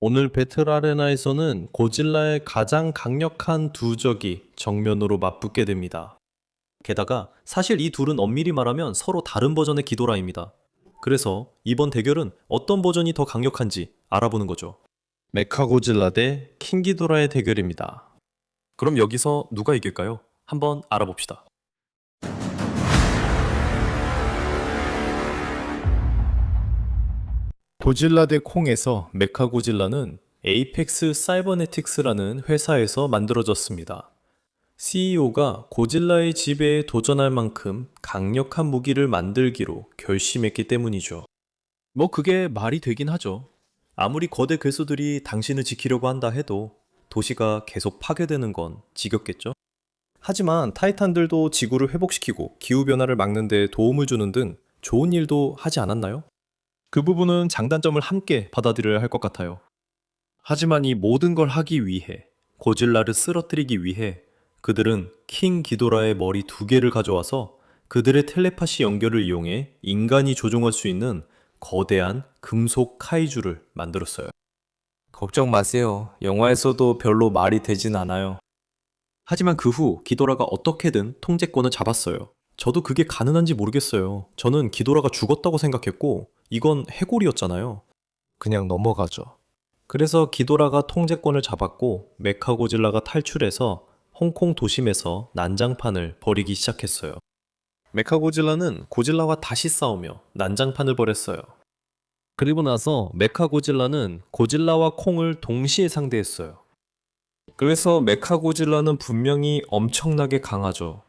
오늘 배틀 아레나에서는 고질라의 가장 강력한 두 적이 정면으로 맞붙게 됩니다. 게다가 사실 이 둘은 엄밀히 말하면 서로 다른 버전의 기도라입니다. 그래서 이번 대결은 어떤 버전이 더 강력한지 알아보는 거죠. 메카고질라 대 킹기도라의 대결입니다. 그럼 여기서 누가 이길까요? 한번 알아봅시다. 고질라 대 콩에서 메카고질라는 에이펙스 사이버네틱스라는 회사에서 만들어졌습니다. CEO가 고질라의 지배에 도전할 만큼 강력한 무기를 만들기로 결심했기 때문이죠. 뭐 그게 말이 되긴 하죠. 아무리 거대 괴수들이 당신을 지키려고 한다 해도 도시가 계속 파괴되는 건 지겹겠죠? 하지만 타이탄들도 지구를 회복시키고 기후변화를 막는 데 도움을 주는 등 좋은 일도 하지 않았나요? 그 부분은 장단점을 함께 받아들여야 할 것 같아요. 하지만 이 모든 걸 하기 위해, 고질라를 쓰러뜨리기 위해 그들은 킹 기도라의 머리 2개를 가져와서 그들의 텔레파시 연결을 이용해 인간이 조종할 수 있는 거대한 금속 카이주를 만들었어요. 걱정 마세요. 영화에서도 별로 말이 되진 않아요. 하지만 그 후 기도라가 어떻게든 통제권을 잡았어요. 저도 그게 가능한지 모르겠어요. 저는 기도라가 죽었다고 생각했고 이건 해골이었잖아요. 그냥 넘어가죠. 그래서 기도라가 통제권을 잡았고 메카고질라가 탈출해서 홍콩 도심에서 난장판을 벌이기 시작했어요. 메카고질라는 고질라와 다시 싸우며 난장판을 벌였어요. 그리고 나서 메카고질라는 고질라와 콩을 동시에 상대했어요. 그래서 메카고질라는 분명히 엄청나게 강하죠.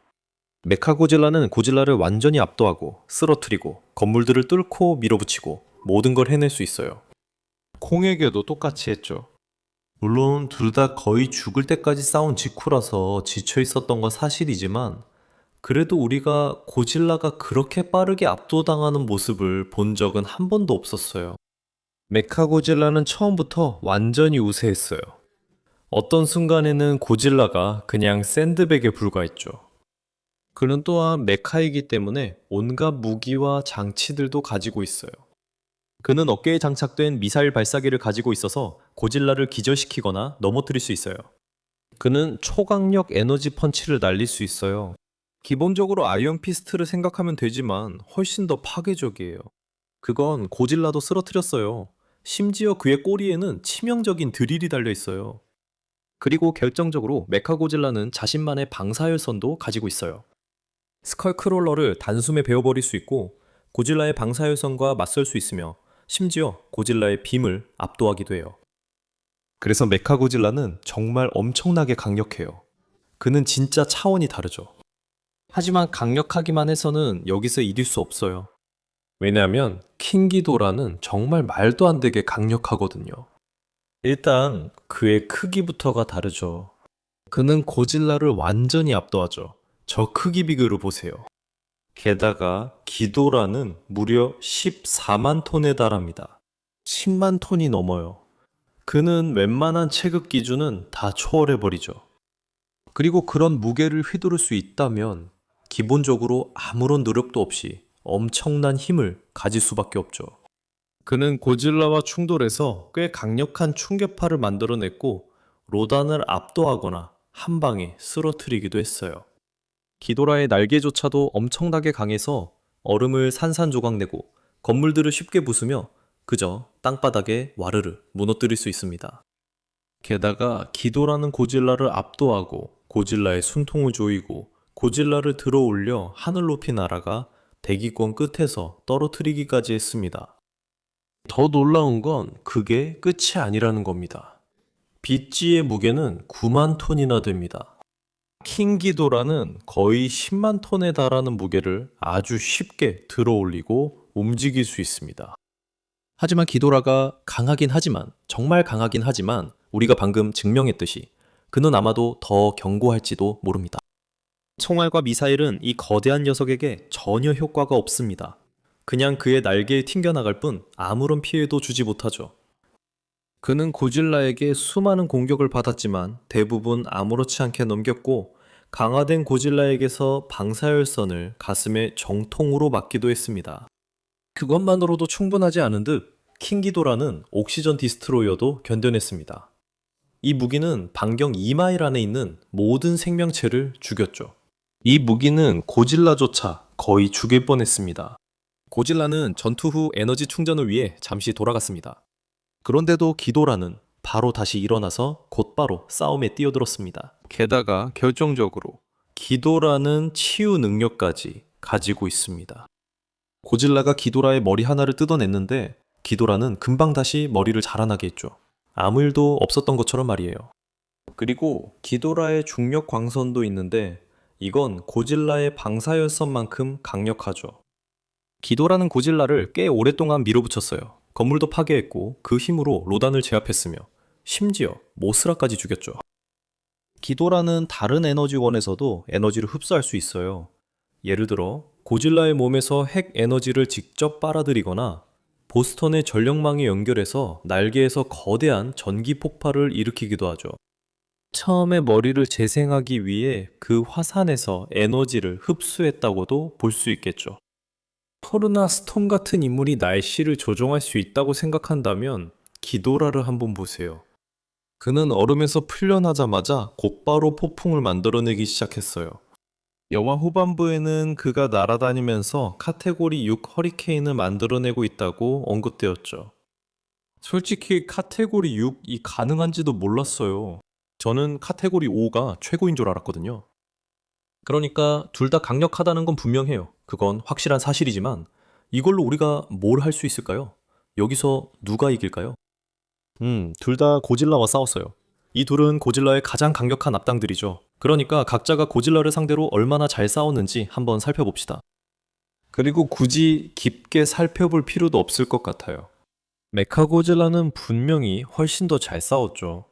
메카고질라는 고질라를 완전히 압도하고 쓰러뜨리고 건물들을 뚫고 밀어붙이고 모든 걸 해낼 수 있어요. 콩에게도 똑같이 했죠. 물론 둘 다 거의 죽을 때까지 싸운 직후라서 지쳐 있었던 건 사실이지만 그래도 우리가 고질라가 그렇게 빠르게 압도당하는 모습을 본 적은 한 번도 없었어요. 메카고질라는 처음부터 완전히 우세했어요. 어떤 순간에는 고질라가 그냥 샌드백에 불과했죠. 그는 또한 메카이기 때문에 온갖 무기와 장치들도 가지고 있어요. 그는 어깨에 장착된 미사일 발사기를 가지고 있어서 고질라를 기절시키거나 넘어뜨릴 수 있어요. 그는 초강력 에너지 펀치를 날릴 수 있어요. 기본적으로 아이언 피스트를 생각하면 되지만 훨씬 더 파괴적이에요. 그건 고질라도 쓰러뜨렸어요. 심지어 그의 꼬리에는 치명적인 드릴이 달려 있어요. 그리고 결정적으로 메카고질라는 자신만의 방사열선도 가지고 있어요. 스컬크롤러를 단숨에 베어버릴 수 있고 고질라의 방사열선과 맞설 수 있으며 심지어 고질라의 빔을 압도하기도 해요. 그래서 메카고질라는 정말 엄청나게 강력해요. 그는 진짜 차원이 다르죠. 하지만 강력하기만 해서는 여기서 이길 수 없어요. 왜냐하면 킹기도라는 정말 말도 안 되게 강력하거든요. 일단 그의 크기부터가 다르죠. 그는 고질라를 완전히 압도하죠. 저 크기 비교를 보세요. 게다가 기도라는 무려 14만 톤에 달합니다. 10만 톤이 넘어요. 그는 웬만한 체급 기준은 다 초월해버리죠. 그리고 그런 무게를 휘두를 수 있다면 기본적으로 아무런 노력도 없이 엄청난 힘을 가질 수밖에 없죠. 그는 고질라와 충돌해서 꽤 강력한 충격파를 만들어냈고 로단을 압도하거나 한 방에 쓰러뜨리기도 했어요. 기도라의 날개조차도 엄청나게 강해서 얼음을 산산조각내고 건물들을 쉽게 부수며 그저 땅바닥에 와르르 무너뜨릴 수 있습니다. 게다가 기도라는 고질라를 압도하고 고질라의 숨통을 조이고 고질라를 들어올려 하늘 높이 날아가 대기권 끝에서 떨어뜨리기까지 했습니다. 더 놀라운 건 그게 끝이 아니라는 겁니다. 빗지의 무게는 9만 톤이나 됩니다. 킹기도라는 거의 10만 톤에 달하는 무게를 아주 쉽게 들어올리고 움직일 수 있습니다. 하지만 기도라가 강하긴 하지만, 정말 강하긴 하지만 우리가 방금 증명했듯이 그는 아마도 더 견고할지도 모릅니다. 총알과 미사일은 이 거대한 녀석에게 전혀 효과가 없습니다. 그냥 그의 날개에 튕겨나갈 뿐 아무런 피해도 주지 못하죠. 그는 고질라에게 수많은 공격을 받았지만 대부분 아무렇지 않게 넘겼고 강화된 고질라에게서 방사열선을 가슴에 정통으로 맞기도 했습니다. 그것만으로도 충분하지 않은 듯 킹기도라는 옥시전 디스트로이어도 견뎌냈습니다. 이 무기는 반경 2마일 안에 있는 모든 생명체를 죽였죠. 이 무기는 고질라조차 거의 죽일 뻔했습니다. 고질라는 전투 후 에너지 충전을 위해 잠시 돌아갔습니다. 그런데도 기도라는 바로 다시 일어나서 곧바로 싸움에 뛰어들었습니다. 게다가 결정적으로 기도라는 치유 능력까지 가지고 있습니다. 고질라가 기도라의 머리 하나를 뜯어냈는데 기도라는 금방 다시 머리를 자라나게 했죠. 아무 일도 없었던 것처럼 말이에요. 그리고 기도라의 중력 광선도 있는데 이건 고질라의 방사열선만큼 강력하죠. 기도라는 고질라를 꽤 오랫동안 밀어붙였어요. 건물도 파괴했고 그 힘으로 로단을 제압했으며 심지어 모스라까지 죽였죠. 기도라는 다른 에너지원에서도 에너지를 흡수할 수 있어요. 예를 들어 고질라의 몸에서 핵 에너지를 직접 빨아들이거나 보스턴의 전력망에 연결해서 날개에서 거대한 전기 폭발을 일으키기도 하죠. 처음에 머리를 재생하기 위해 그 화산에서 에너지를 흡수했다고도 볼 수 있겠죠. 토르나 스톰 같은 인물이 날씨를 조종할 수 있다고 생각한다면 기도라를 한번 보세요. 그는 얼음에서 풀려나자마자 곧바로 폭풍을 만들어내기 시작했어요. 영화 후반부에는 그가 날아다니면서 카테고리 6 허리케인을 만들어내고 있다고 언급되었죠. 솔직히 카테고리 6이 가능한지도 몰랐어요. 저는 카테고리 5가 최고인 줄 알았거든요. 그러니까 둘 다 강력하다는 건 분명해요. 그건 확실한 사실이지만 이걸로 우리가 뭘 할 수 있을까요? 여기서 누가 이길까요? 둘 다 고질라와 싸웠어요. 이 둘은 고질라의 가장 강력한 악당들이죠. 그러니까 각자가 고질라를 상대로 얼마나 잘 싸웠는지 한번 살펴봅시다. 그리고 굳이 깊게 살펴볼 필요도 없을 것 같아요. 메카고질라는 분명히 훨씬 더 잘 싸웠죠.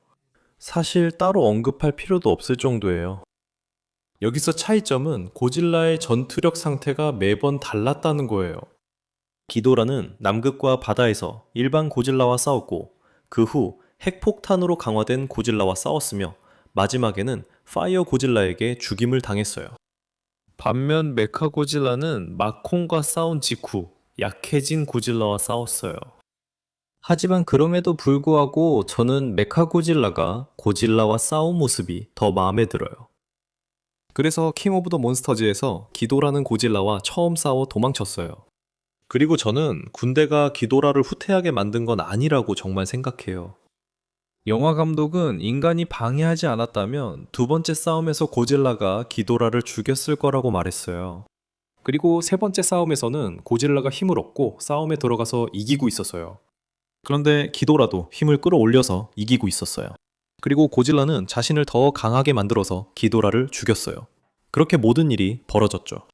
사실 따로 언급할 필요도 없을 정도예요. 여기서 차이점은 고질라의 전투력 상태가 매번 달랐다는 거예요. 기도라는 남극과 바다에서 일반 고질라와 싸웠고 그 후 핵폭탄으로 강화된 고질라와 싸웠으며 마지막에는 파이어 고질라에게 죽임을 당했어요. 반면 메카고질라는 마콩과 싸운 직후 약해진 고질라와 싸웠어요. 하지만 그럼에도 불구하고 저는 메카고질라가 고질라와 싸운 모습이 더 마음에 들어요. 그래서 킹 오브 더 몬스터즈에서 기도라는 고질라와 처음 싸워 도망쳤어요. 그리고 저는 군대가 기도라를 후퇴하게 만든 건 아니라고 정말 생각해요. 영화 감독은 인간이 방해하지 않았다면 두 번째 싸움에서 고질라가 기도라를 죽였을 거라고 말했어요. 그리고 세 번째 싸움에서는 고질라가 힘을 얻고 싸움에 들어가서 이기고 있었어요. 그런데 기도라도 힘을 끌어올려서 이기고 있었어요. 그리고 고질라는 자신을 더 강하게 만들어서 기도라를 죽였어요. 그렇게 모든 일이 벌어졌죠.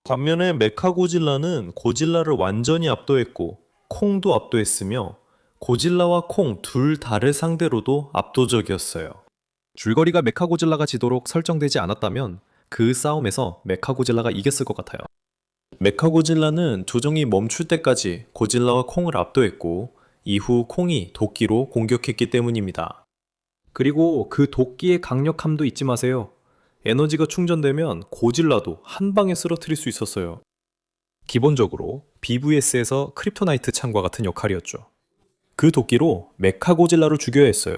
반면에 메카고질라는 고질라를 완전히 압도했고 콩도 압도했으며 고질라와 콩 둘 다를 상대로도 압도적이었어요. 줄거리가 메카고질라가 지도록 설정되지 않았다면 그 싸움에서 메카고질라가 이겼을 것 같아요. 메카고질라는 조종이 멈출 때까지 고질라와 콩을 압도했고 이후 콩이 도끼로 공격했기 때문입니다. 그리고 그 도끼의 강력함도 잊지 마세요. 에너지가 충전되면 고질라도 한 방에 쓰러뜨릴 수 있었어요. 기본적으로 BVS에서 크립토나이트 창과 같은 역할이었죠. 그 도끼로 메카고질라를 죽여야 했어요.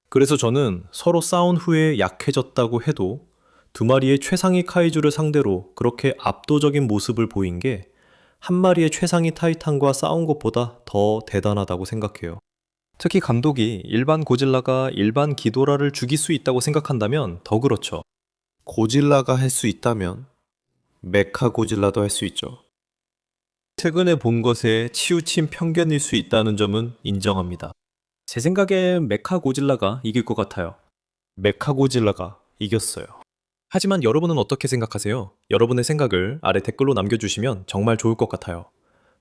그래서 저는 서로 싸운 후에 약해졌다고 해도 두 마리의 최상위 카이주를 상대로 그렇게 압도적인 모습을 보인 게 한 마리의 최상위 타이탄과 싸운 것보다 더 대단하다고 생각해요. 특히 감독이 일반 고질라가 일반 기도라를 죽일 수 있다고 생각한다면 더 그렇죠. 고질라가 할 수 있다면 메카고질라도 할 수 있죠. 최근에 본 것에 치우친 편견일 수 있다는 점은 인정합니다. 제 생각엔 메카고질라가 이길 것 같아요. 메카고질라가 이겼어요. 하지만 여러분은 어떻게 생각하세요? 여러분의 생각을 아래 댓글로 남겨주시면 정말 좋을 것 같아요.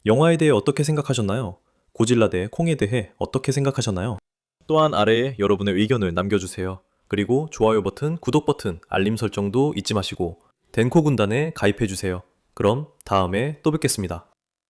영화에 대해 어떻게 생각하셨나요? 고질라 대 콩에 대해 어떻게 생각하셨나요? 또한 아래에 여러분의 의견을 남겨주세요. 그리고 좋아요 버튼, 구독 버튼, 알림 설정도 잊지 마시고 덴코 군단에 가입해주세요. 그럼 다음에 또 뵙겠습니다.